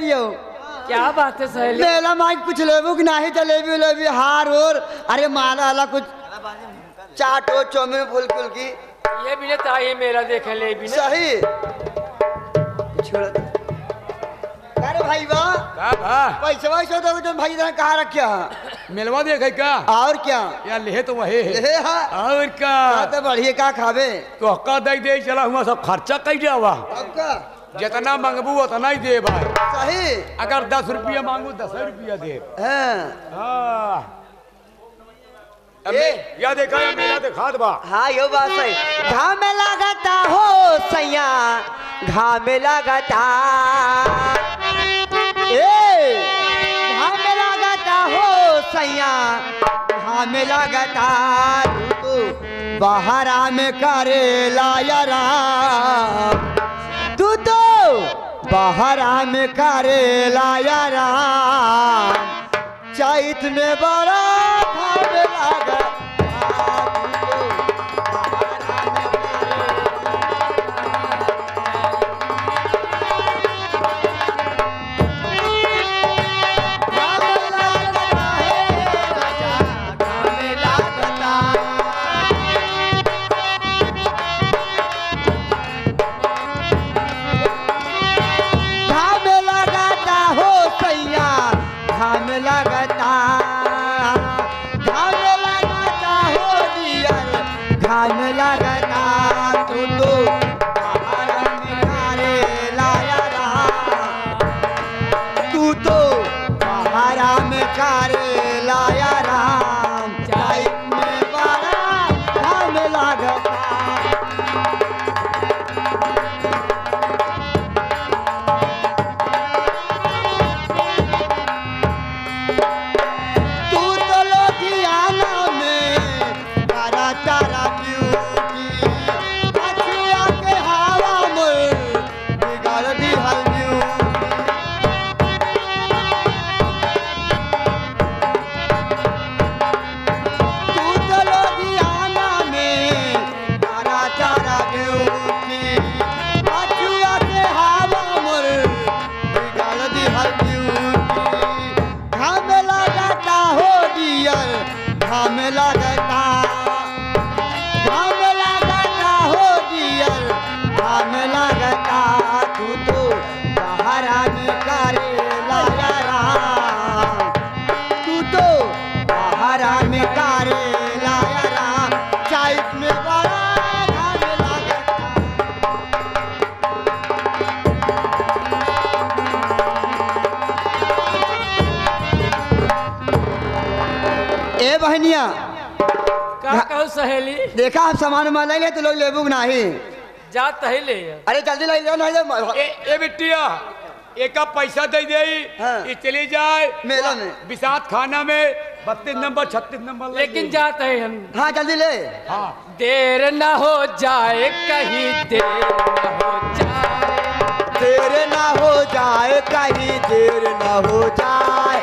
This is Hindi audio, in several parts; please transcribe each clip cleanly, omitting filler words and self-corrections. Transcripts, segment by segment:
दियो। क्या बात है सहेली? मेला माइक कुछ लेबू कि नहीं? जलेबी उलेबी हार और अरे माला वाला कुछ चाटो चौमिन फुल की ये भी नहीं था, ये मेरा देखे ले भी नहीं। सही छोड़। अरे भाई वाह पैसा वैसा तो तुम भाई इधर कहाँ रखा है? मिलवा देखे क्या? और क्या यार ले तो वही है। ले हाँ और क्या तो बढ़िया का खावे तो हक्का दे चला हुआ सब खर्चा कई जावा। आपका जितना मांगबू उतना ही दे भाई। सही अगर 10 रुपया मांगू 10 रुपया दे। हाँ या देखा या मेला दिखा दबा। हाँ यो बात सही। घाम लगता हो सैया घाम लगता घाम लगता हो सैया घाम लगता तू बाहर में करे लाया राम तू तो बाहर में करे लाया राम चैत में बड़ा घाम लगा बहनिया का कहो सहेली? देखा आप सामान उमान ले तो लोग लेबू नहीं जात है ले। अरे जल्दी ले लो नहीं ए बिटिया एक पैसा दे दे हाँ। चली जाए मेला में बिसात खाना में 32 नंबर 36 नंबर लेकिन जात है हम। हाँ जल्दी ले। हाँ देर न हो जाए कहीं देर न हो जाए देर न हो जाए कहीं देर न हो जाए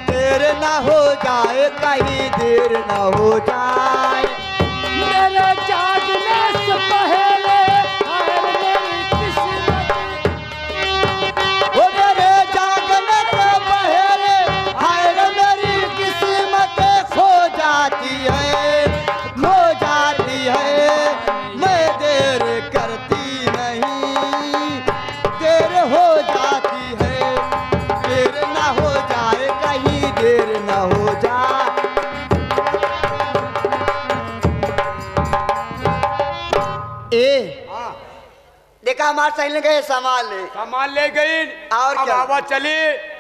देर न हो जाए कहीं देर न हो जाए मेरे जागने से पहले हाय मेरी किस्मत हो मेरे जागने से पहले हाय मेरी किस्मत खो जाती है मैं देर करती नहीं देर हो जाती है देर न हो जाए कहीं देर न हो जाए। देखा हमारे सहेली गए सामान ले गई और अब क्या? आवा चली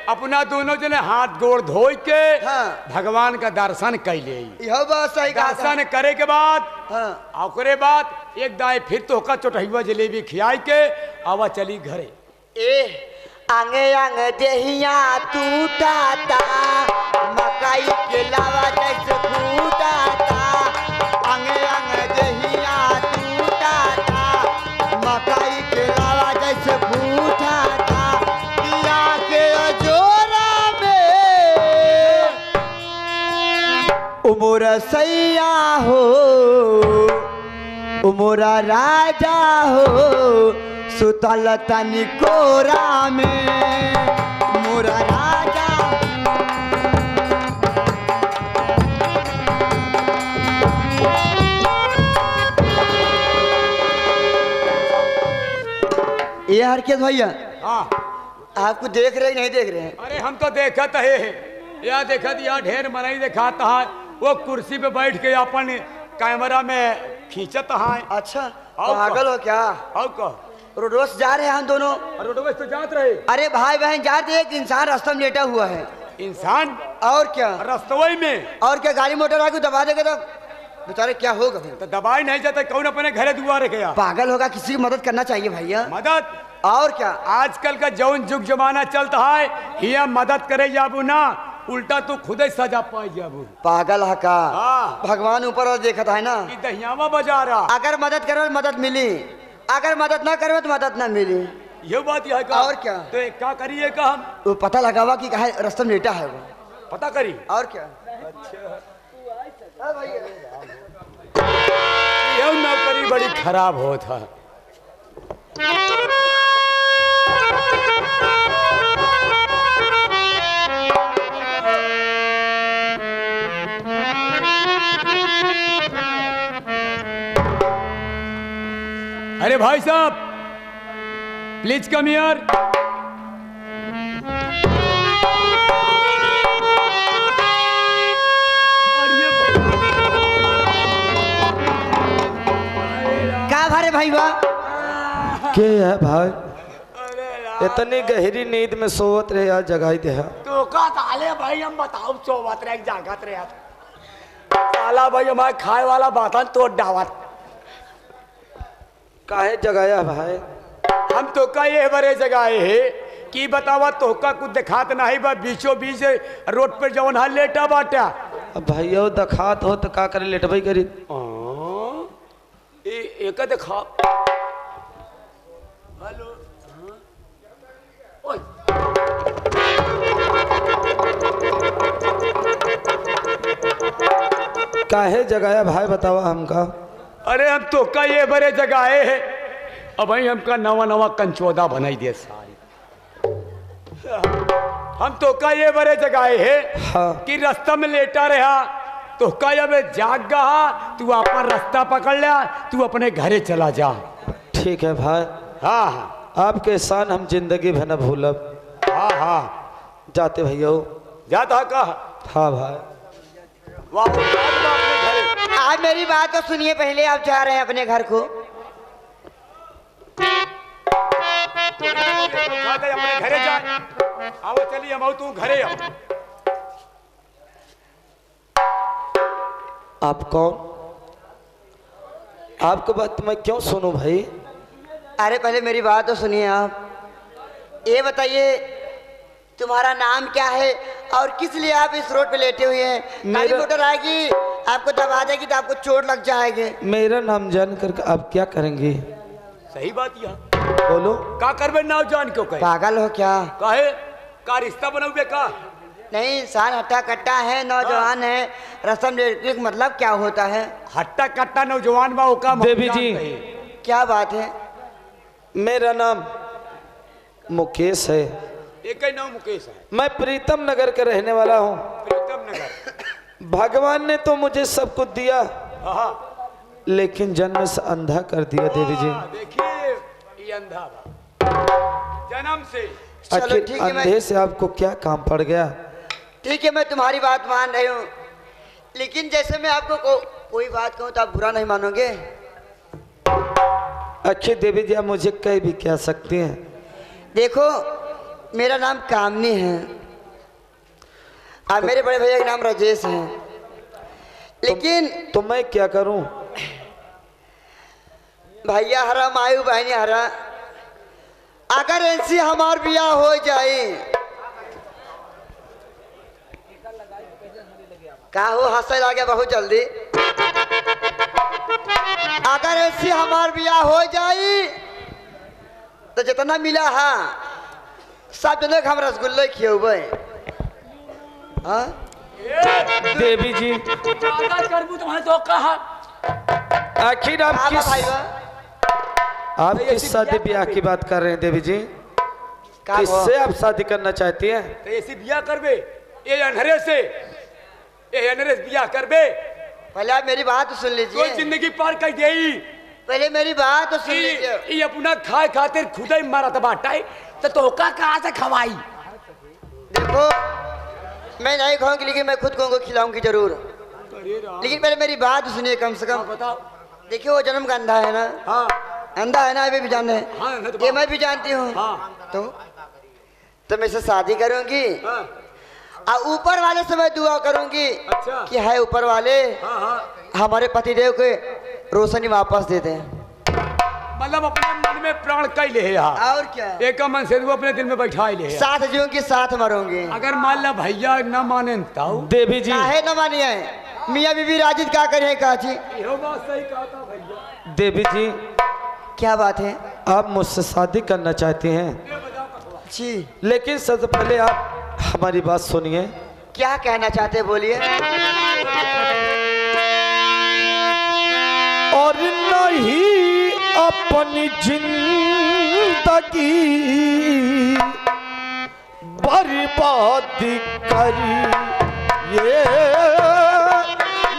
अपना दोनों जने हाथ गोड़ धो के हाँ। भगवान का दर्शन कैले। यह बात सही कहा। दर्शन करे के बाद हाँ। ओकरे बाद एक दाए फिर तो का चोटहिवा जलेबी खियाई के आवा चली घरे। आंगे आंगे देहिया टूटाता मकई के लावा जैसे फूटाता आंगे आंगे देहिया टूटाता मकई के लावा जैसे फूटाता पिया के जोरा में उमर सैया हो उमरा राजा हो सुतल तनी कोरा में मोरा राजा। ये हरकत भैया हाँ आपको देख रहे हैं नहीं देख रहे हैं? अरे हम तो देखत है यहाँ देखत यहाँ ढेर मनाई दिखाता है वो कुर्सी पे बैठ के अपन कैमरा में खींचत है। अच्छा आओ पागल हो क्या? और कह रोडवे से जा रहे हैं हम दोनों। रोडवे से तो जात रहे अरे भाई बहन जाते, एक इंसान रास्ते में लेटा हुआ है। इंसान और क्या? रस्तवई में और क्या गाड़ी मोटर आके दबा देगा तो बेचारे क्या होगा फिर? तो दबाई नहीं जाता कौन अपने घरे दुआरे गया। पागल होगा, किसी की मदद करना चाहिए भैया। मदद और क्या? आजकल का जौन जुग जमाना चलता है हिया मदद करे जाबू ना उल्टा तू खुद ही सजा पाई जाबू। पागल है का? हाँ। भगवान ऊपर और देखता है ना। कि दहियावा बजा रहा अगर मदद करो तो मदद मिली, अगर मदद ना करो तो मदद ना मिली। ये बात यह है का। और क्या? तो एक क्या करिए का हम वो पता लगावा कि कहा रास्ते में लेटा है वो। पता करी। और क्या? ये नौकरी बड़ी खराब हो था। अरे भाई साहब प्लीज कम हियर। क्या भरे भाई वाह? के है भाई? इतनी गहरी नींद में सोवत रहे यार, जगाई दे है। तो का ताले भाई हम बताओ सोवत रहे जागत रहे साला भाई हमारे खाए वाला बातन तोड़ डावत। काहे जगाया भाई? हम तो का ये बड़े जगाए है कि बतावा तो का कुछ दिखात नहीं बा बीचों बीच रोड पे जौन हाल लेटा बाटा। अब भैया दखात हो तो का करे, लेटबई करी। एक दिखा हेलो ओए काहे जगाया भाई बतावा हमका? अरे हम तो का ये बड़े जगाए है अब भाई हमका नवा नवा कंचोदा बनाई दे सारी। हम तो का ये बड़े जगाए है हाँ। कि रास्ता में लेटा रहा तो का अब जाग गहा तू अपन रास्ता पकड़ लिया तू अपने घरे चला जा। ठीक है भाई, हाँ हाँ आपके एहसान हम जिंदगी भर न भूलब। हाँ हाँ जाते भैया। जाता कहा हाँ भाई। वापस अपने घरे। आप मेरी बात तो सुनिए, पहले आप जा रहे हैं अपने घर को। अपने घरे जाए आओ चलिए हम तू घरे आओ। आप कौन? आपको बात मैं क्यों सुनूं भाई? अरे पहले मेरी बात तो सुनिए आप। ये बताइए तुम्हारा नाम क्या है और किस लिए आप इस रोड पे लेटे हुए हैं? गाड़ी मेरा- मोटर आएगी आपको दबा देगी तो आपको चोट लग जाएगी। मेरा नाम जान कर आप क्या करेंगे? सही बात यह बोलो। का करबे नाव जान क्यों कहे पागल हो क्या? काहे का रिश्ता बनाओगे का। नहीं, इंसान हट्टा कट्टा है, नौजवान है, रस्म लेने का मतलब क्या होता है? हट्टा कट्टा नौजवान बा का देवी जी। क्या बात है? मेरा नाम मुकेश है। एक ही नाम मुकेश है। मैं प्रीतम नगर का रहने वाला हूँ। प्रीतम नगर। भगवान ने तो मुझे सब कुछ दिया हाँ लेकिन जन्म से अंधा कर दिया देवी जी। देखिए ये अंधा बा जन्म से। चलो आखिर ठीक है, अंधे से आपको क्या काम पड़ गया? ठीक है मैं तुम्हारी बात मान रही हूँ, लेकिन जैसे मैं आपको कोई बात कहूँ तो आप बुरा नहीं मानोगे। आखिर देवी जी आप मुझे कह भी क्या सकती हैं? देखो मेरा नाम कामनी है और मेरे बड़े भैया का नाम राजेश है, लेकिन तो मैं क्या करूं? भैया हरा मायू बहनी हरा, अगर ऐसी हमार बियाह हो जाए का हो हंसे लगे बहुत जल्दी। अगर ऐसी हमार बियाह हो जाए तो जितना मिला है सब जने के हम रसगुल्ले खियोबे। हाँ देवी जी करबू तुम्हारे तो कहा आखिर आप हाँ किस भाई वाह। आप किस शादी ब्याह की बात कर रहे हैं देवी जी? का किससे आप शादी करना चाहती हैं? तो ऐसी बिया करबे ये अनहरे से, ये अनहरे से बिया करबे पहले आप मेरी बात तो सुन कोई लीजिए। जिंदगी पार कर देई। पहले मेरी बात तो सुन लीजिए। ये अपना खाए खातिर खुदा ही मारा बाटाई तो तोका कहाँ से खवाई? देखो मैं नहीं खाऊंगी लेकिन मैं खुद को खिलाऊंगी जरूर। लेकिन पहले मेरी बात सुनिए कम से कम। बताओ। देखिए वो जन्म का अंधा है ना, हाँ अंधा है ना, अभी भी जान है। हाँ, अंधा तो ये मैं भी जानती हूँ। हाँ तो मैं इससे शादी करूंगी हाँ और ऊपर वाले से मैं दुआ करूंगी अच्छा। कि है ऊपर वाले हाँ हाँ हमारे पतिदेव के रोशनी वापस दे दें। मतलब अपने मन में प्राण कई ले है यहाँ। और क्या, एक का मन से वो अपने दिल में बैठा ही ले है। साथ जीऊंगी साथ मरूंगी। अगर मान ला भैया न माने ताऊ देवी जी, काहे न मानिए, मियाँ बीबी राजिद क्या करे काची। यो बात सही कहा था भैया। देवी जी क्या बात है आप मुझसे शादी करना चाहती हैं, जी? लेकिन सबसे पहले आप हमारी बात सुनिए। क्या कहना चाहते हैं बोलिए। और नहीं अपनी जिंदगी बर्बाद करी ये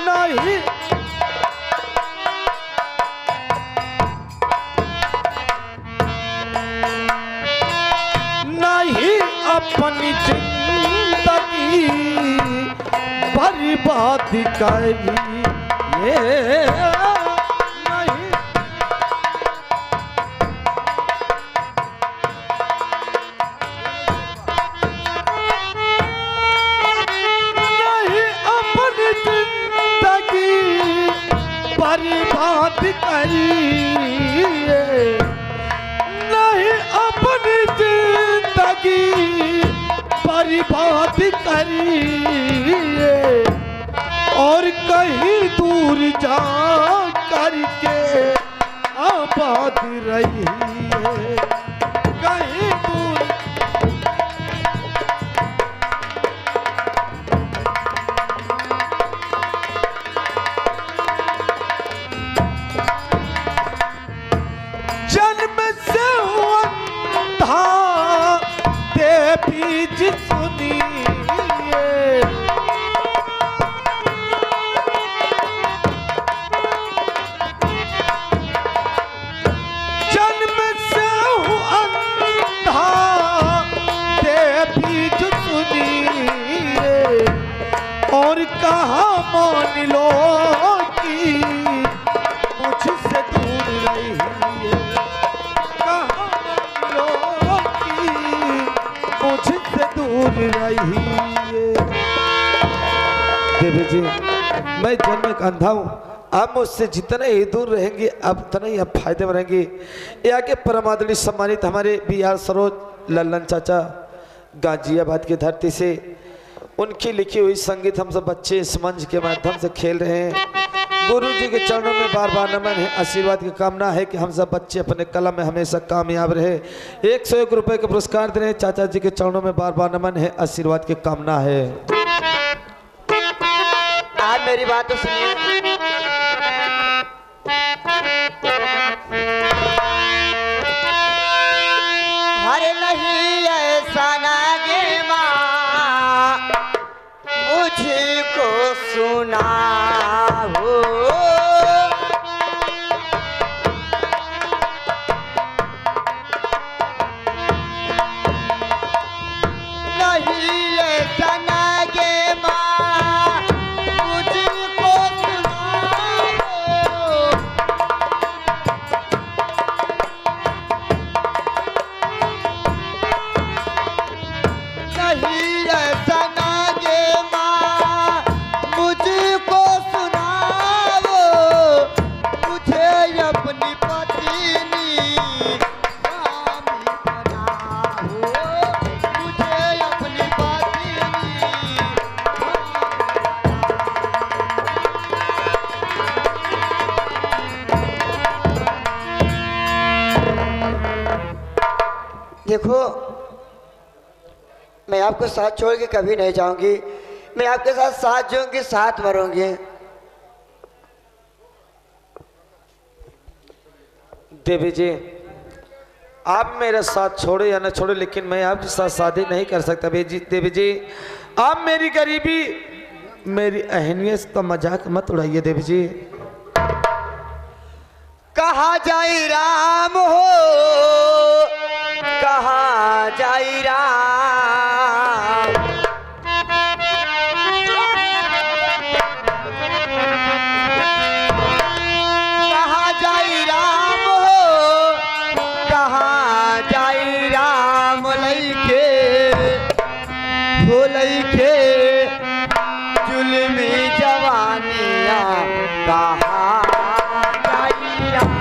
नहीं, नहीं अपनी जिंदगी बर्बाद करी ये नहीं। नहीं अपनी जिंदगी बर्बाद करिए, नहीं अपनी जिंदगी बर्बाद करिए और कहीं दूर जा करके आबाद रहिए, कहीं दूर। जन्म से अंधा देवी जी सुनिए, जन्म से अंधा देवी जी सुनिए और कहा मान लो कि मुझसे दूर रहिए, कहा मान लो कि मुझसे दूर रहिए। देवी जी मैं जन्म का अंधा हूँ, आप मुझसे जितना ही दूर रहेंगे आप उतना ही आप फायदे में रहेंगे। यहाँ के परमादली सम्मानित हमारे BR सरोज लल्लन चाचा गाजियाबाद की धरती से उनकी लिखी हुई संगीत हम सब बच्चे इस मंच के माध्यम से खेल रहे हैं। गुरु जी के चरणों में बार बार नमन है, आशीर्वाद की कामना है कि हम सब बच्चे अपने कलम में हमेशा कामयाब रहे। 101 रुपए के पुरस्कार दे रहे हैं, चाचा जी के चरणों में बार बार नमन है, आशीर्वाद की कामना है। आप मेरी बात तो सुनिए। हरे नहीं ऐसा नागे माँ मुझको सुना हो, नहीं ऐसा नागे माँ मुझको सुना हो। नहीं ऐसा नागे माँ मुझको सुनाओ, मुझे अपनी पत्नी स्वामी बनाओ, मुझे अपनी पत्नी देखो मैं आपको साथ छोड़ के कभी नहीं जाऊंगी, मैं आपके साथ जाऊंगी साथ मरूंगी। देवी जी आप मेरे साथ छोड़े या न छोड़े, लेकिन मैं आपके साथ शादी नहीं कर सकता देवी जी। आप मेरी गरीबी, मेरी अहमियत का मजाक मत उड़ाइए देवी जी। कहा जाई राम हो, कहा जाई राम, कहा जाई राम हो, कहा जाई राम लइके हो लइके जुल्मी जवानिया कहा जाई राम।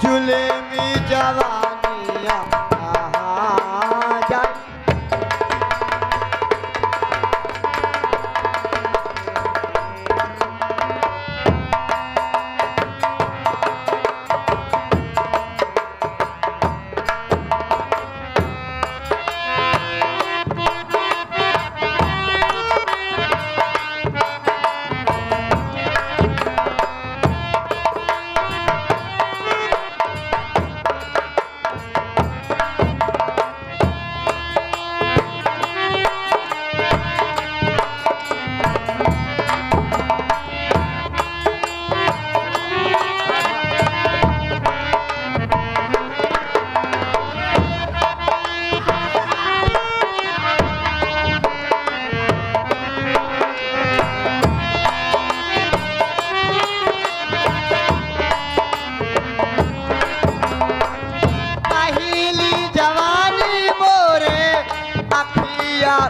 जुल्मी जवानिया कहा जाई।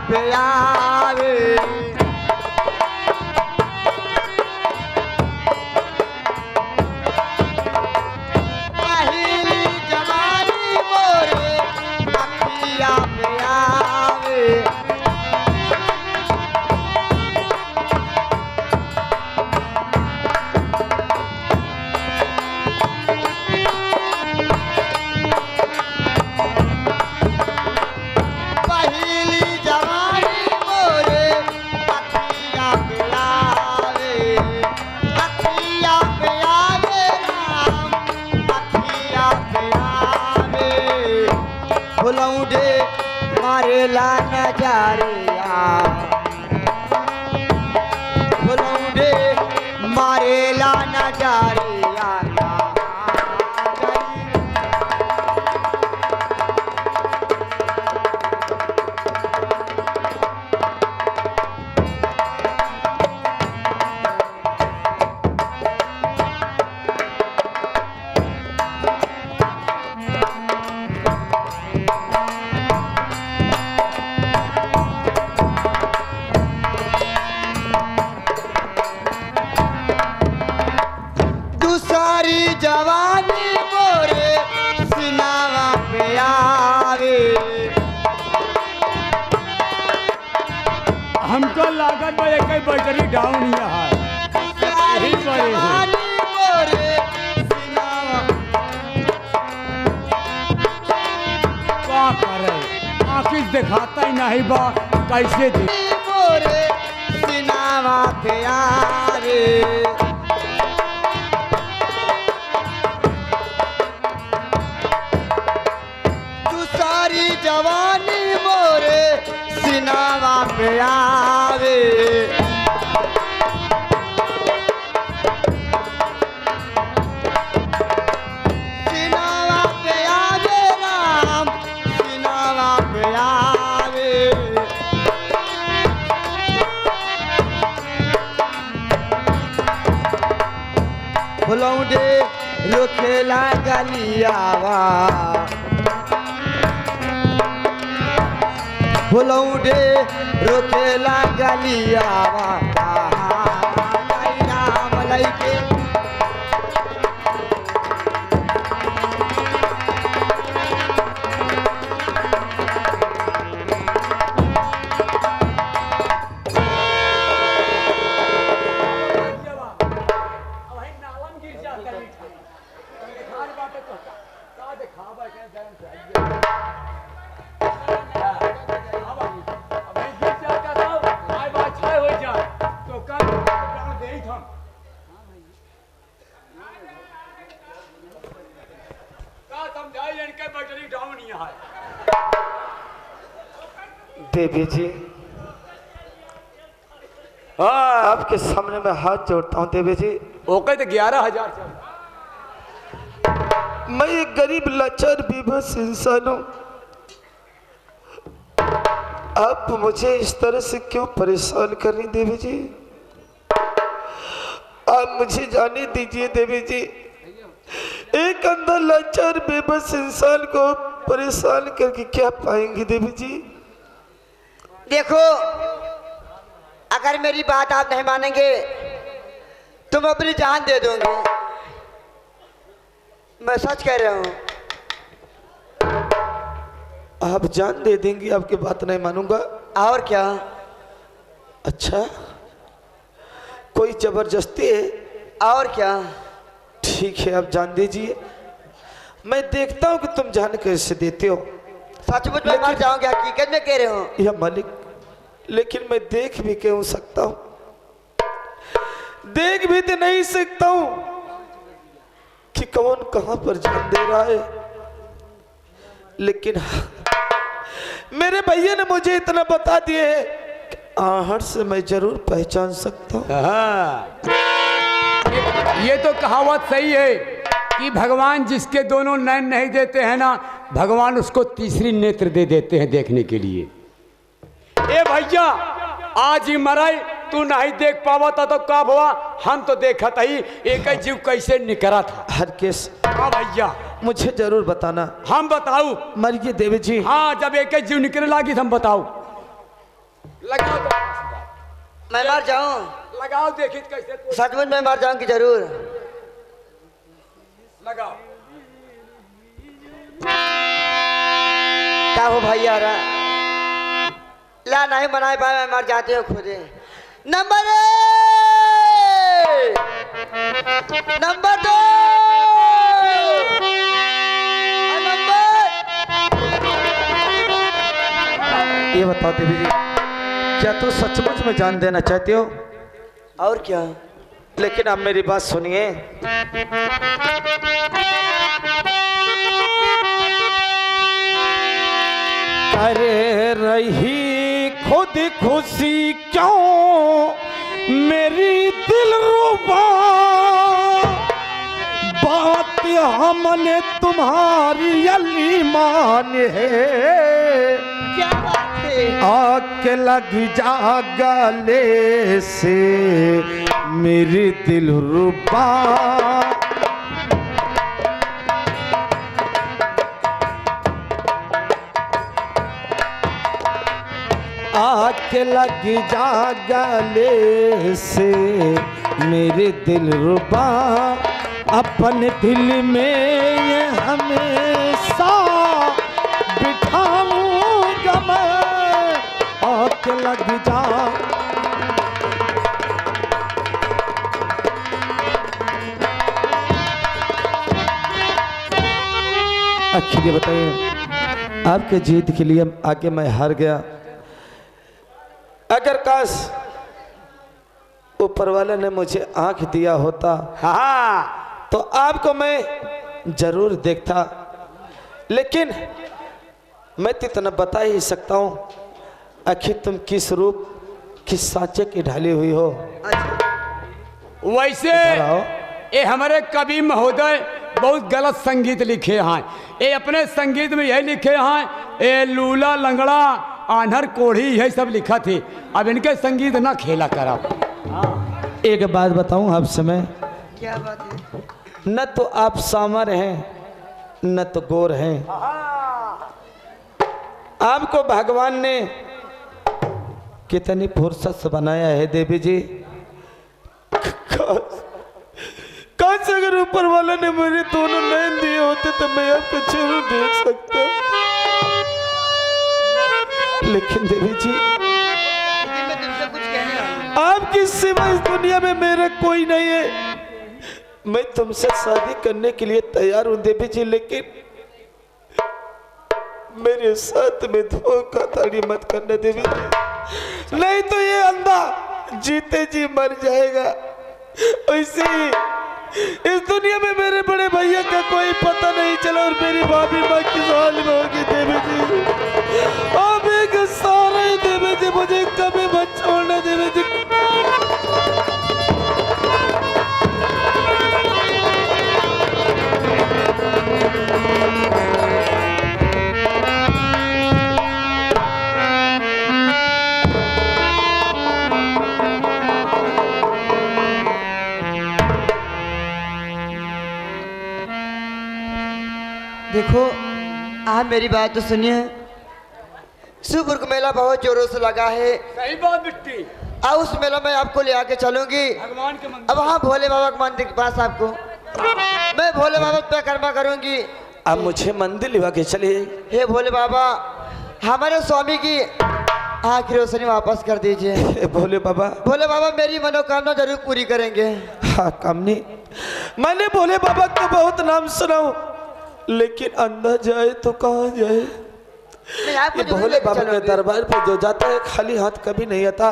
प्यावे पहली जवानी मोरे अखिया प्यावे। भुलौडे मारेला नजारिया, भुलौडे मारेला नजारिया जवानी मोरे सिनावा पे आवे। हमको लागत में एक बैटरी डाउन ही है, यही जवानी मोरे सिनावा क्या करे, आखिर दिखाता ही नहीं बा, कैसे दे मोरे सिनावा पे आवे। जवानी मोरे सिनावा पे आवे। सिनावा पे आवे राम, सिनावा पे आवे। भुलौडे रोकेला गलियावा, भुलौडे रोकेला गलियावा राम लइके देवी जी हाँ आपके सामने मैं हाथ जोड़ता हूँ देवी जी। ओके तो 11,000 चल। मैं एक गरीब लाचार बेबस इंसान हूँ। आप मुझे इस तरह से क्यों परेशान कर रही देवी जी? आप मुझे जाने दीजिए देवी जी। एक अंधा लाचार बेबस इंसान को परेशान करके क्या पाएंगे देवी जी? देखो, अगर मेरी बात आप नहीं मानेंगे तुम अपनी जान दे दोगे। मैं सच कह रहा हूँ। आप जान दे देंगी? आपकी बात नहीं मानूंगा। और क्या? अच्छा, कोई जबरदस्ती है? और क्या? ठीक है, आप जान दीजिए। मैं देखता हूँ कि तुम जान कैसे देते हो। सचमुच में मर जाओगे, हकीकत में कह रहे हो? या मालिक, लेकिन मैं देख भी क्यों सकता हूँ? देख भी तो नहीं सकता हूँ कि कौन कहां पर जान दे रहा है। लेकिन मेरे भैया ने मुझे इतना बता दिए है कि आहट से मैं जरूर पहचान सकता हूँ। हाँ। ये तो कहावत सही है कि भगवान जिसके दोनों नैन नहीं देते हैं ना, भगवान उसको तीसरी नेत्र दे देते हैं देखने के लिए। ए भैया, आज ही मराई तू नहीं देख पावा था तो कब हुआ? हम तो देखा था ही एक ही जीव कैसे निकरा था। हर केस हाँ भैया, मुझे जरूर बताना। हम बताऊ? मरिए देवी जी। हाँ, जब एक ही जीव निकले लगी हम बताऊ। लगाओ तो, मैं मर जाऊं? लगाओ देखिए कैसे तो। सचमुच में मर जाऊंगी जरूर। लगाओ। क्या हो भैया? ला नहीं बनाए पाए, मैं मर जाती हूँ खुद ही। नंबर 1, नंबर 2, ये बताओ देवी जी, क्या तू सचमुच में जान देना चाहते हो? और क्या? लेकिन आप मेरी बात सुनिए। करे रही खुद खुशी क्यों मेरी दिलरुबा, बात हमने तुम्हारी अली मान है। क्या बात है? आके लग जा गले से मेरी दिलरुबा, आके लग जा गले से मेरे दिलरुबा, अपन दिल में ये हमेशा बिठाऊंगा मैं, आके लग जा। आखिर ये बताइए, आपके जीत के लिए आगे मैं हार गया। अगर काश ऊपर वाले ने मुझे आंख दिया होता, हाँ, तो आपको मैं जरूर देखता। लेकिन मैं तो इतना बता ही सकता हूँ, आखिर तुम किस रूप किस सांचे की ढाली हुई हो। वैसे इधर आओ। ये हमारे कवि महोदय बहुत गलत संगीत लिखे हैं। ये अपने संगीत में यही लिखे हैं, ये लूला लंगड़ा आन्हर कोढ़ी यही सब लिखा थी। अब इनके संगीत ना खेला करा। एक बात बताऊं आपसे मैं, क्या बात है? न तो आप सामर हैं न तो गोर हैं। आपको भगवान ने कितनी फुर्सत से बनाया है देवी जी। काश अगर ऊपर वाला ने मेरे दोनों नैन दिए होते तो मैं आपको जरूर देख सकता। लेकिन देवी जी, लेकिन मैं तुमसे कुछ कहने आया हूं। आपकी सिवा इस दुनिया में मेरा कोई नहीं है। मैं तुमसे शादी करने के लिए तैयार हूं देवी जी, लेकिन मेरे साथ में धोखाधड़ी मत करने देवी, नहीं तो ये अंधा जीते जी मर जाएगा। ऐसे ही इस दुनिया में मेरे बड़े भैया का कोई पता नहीं चला और मेरी भाभी माँ किस हाल में होगी देवी जी। अब एक सारे देवी जी मुझे कभी मत छोड़ना देवी जी। देखो आप मेरी बात तो सुनिए। शिवपुर का मेला बहुत जोरों से लगा है। सही बात बिट्टी। अब उस मेला में आपको ले आके चलूंगी भगवान के मंदिर। अब हाँ भोले बाबा के मंदिर के पास आपको मैं भोले बाबा पे कर्मा करूंगी। अब मुझे मंदिर लिवा के चलिए। हे भोले बाबा हमारे स्वामी की आँख की रोशनी वापस कर दीजिए। भोले बाबा मेरी मनोकामना जरूर पूरी करेंगे। हाँ कामनी, मैंने भोले बाबा का बहुत नाम सुना हूं, लेकिन अंधा जाए तो कहाँ जाए। ये भोले बाबा के दरबार पे जो जाता है खाली हाथ कभी नहीं आता।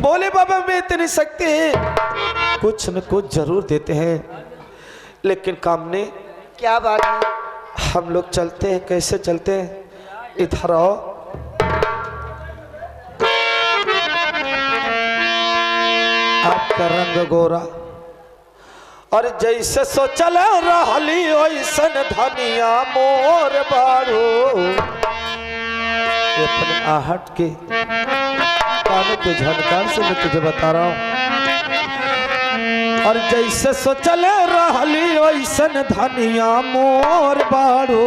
भोले बाबा में इतनी शक्ति है, कुछ न कुछ जरूर देते हैं। लेकिन कामने क्या बात है? हम लोग चलते हैं। कैसे चलते हैं? इधर आओ। आपका रंग गोरा और जैसे सोचल रहली वैसन धनिया मोर बाड़ो। अपने आहट के कानों के झनकार से मैं तुझे बता रहा हूँ। और जैसे सोचल रहली वैसन धनिया मोर बाड़ो,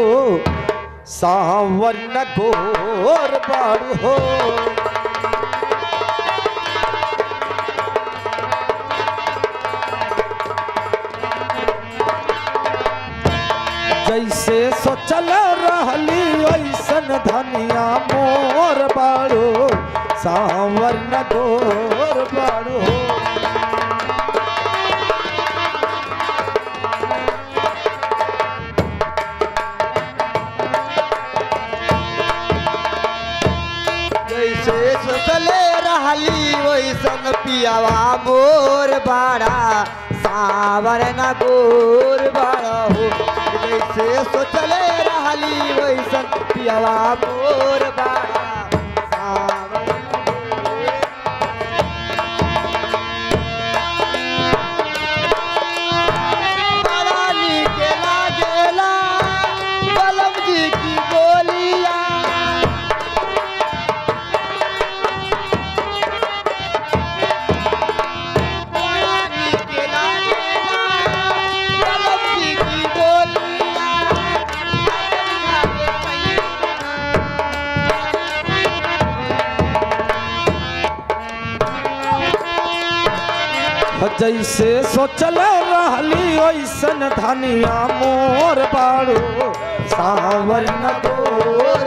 सावर न गोर बाड़ो हो। जैसे सोचल रहली वैसन धनिया मोर बाड़ो, सावर न गोर बाड़ो। जैसे सोचले रहली वैसन पियावा मोर बाड़ा, सावर न गोर बाड़ा हो। जैसे सोचले रहली वैसन पियावा मोर बाड़ा, सावर न गोर। बड़ा नीक लागेला बलम जी की बोलिया। जैसे सोचल रहली वैसन धनिया मोर बाड़ो, सावर न गोर